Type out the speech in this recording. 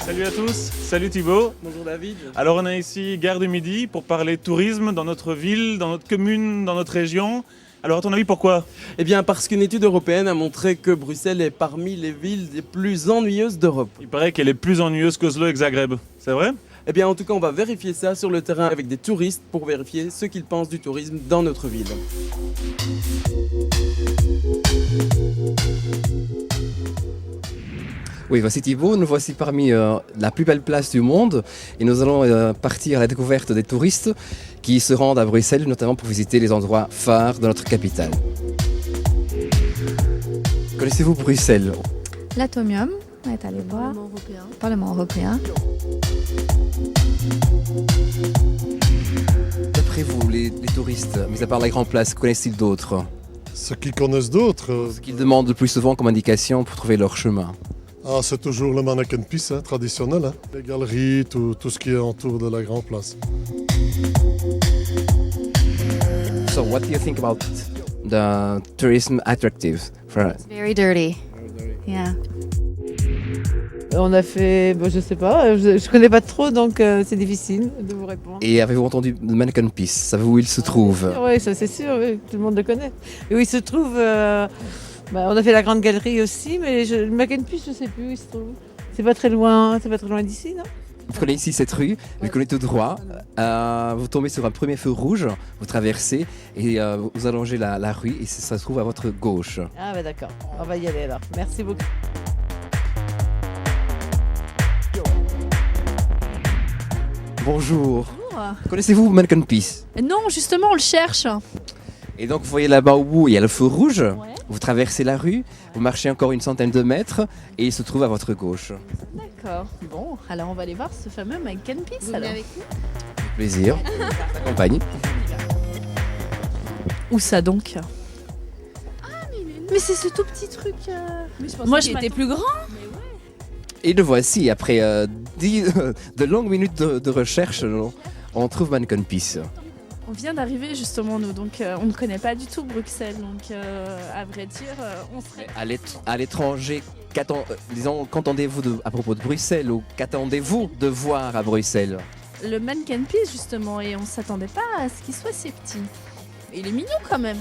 Salut à tous, salut Thibaut. Bonjour David. Alors on est ici, Gare du Midi, pour parler tourisme dans notre ville, dans notre commune, dans notre région. Alors à ton avis, pourquoi? Eh bien parce qu'une étude européenne a montré que Bruxelles est parmi les villes les plus ennuyeuses d'Europe. Il paraît qu'elle est plus ennuyeuse qu'Oslo et que Zagreb, c'est vrai? Eh bien en tout cas on va vérifier ça sur le terrain avec des touristes pour vérifier ce qu'ils pensent du tourisme dans notre ville. Oui, voici Thibaut, nous voici parmi la plus belle place du monde et nous allons partir à la découverte des touristes qui se rendent à Bruxelles, notamment pour visiter les endroits phares de notre capitale. Connaissez-vous Bruxelles? L'Atomium, on est allé voir. Parlement européen. D'après vous, les touristes, mis à part la Grande Place, connaissent-ils d'autres? Ce qu'ils connaissent d'autres, Ce qu'ils demandent le plus souvent comme indication pour trouver leur chemin. c'est toujours le mannequin piece traditionnel. Les galeries, tout ce qui est autour de la Grande Place. So, what do you think about the tourism attractive for us? Very dirty. Yeah. On a fait, je sais pas, je connais pas trop donc c'est difficile de vous répondre. Et avez-vous entendu le Mannequin Peace? Savez-vous où il se trouve? Oui, ça c'est sûr, oui, tout le monde le connaît. Et où il se trouve, on a fait la grande galerie aussi, mais le Mackenpiece, je sais plus où il se trouve. C'est pas très loin d'ici, non? Vous prenez ici cette rue, vous connaissez tout droit, vous tombez sur un premier feu rouge, vous traversez et vous allongez la rue et ça se trouve à votre gauche. Ah bah d'accord, on va y aller alors. Merci beaucoup. Bonjour. Connaissez-vous Mannequin Peace? Non, justement, on le cherche. Et donc vous voyez là-bas au bout, il y a le feu rouge, vous traversez la rue, vous marchez encore une centaine de mètres et il se trouve à votre gauche. D'accord. Bon, alors on va aller voir ce fameux Mannequin Peace alors. Plaisir, accompagne. Où ça donc? Mais c'est ce tout petit truc. Moi je m'étais plus grand. Et le voici, après de longues minutes de recherche, on trouve Mannequin Peace. On vient d'arriver justement nous, donc on ne connaît pas du tout Bruxelles, donc à vrai dire, on serait... À l'étranger, qu'entendez-vous à propos de Bruxelles ou qu'attendez-vous de voir à Bruxelles? Le Mannequin Peace justement, et on ne s'attendait pas à ce qu'il soit si petit. Il est mignon quand même.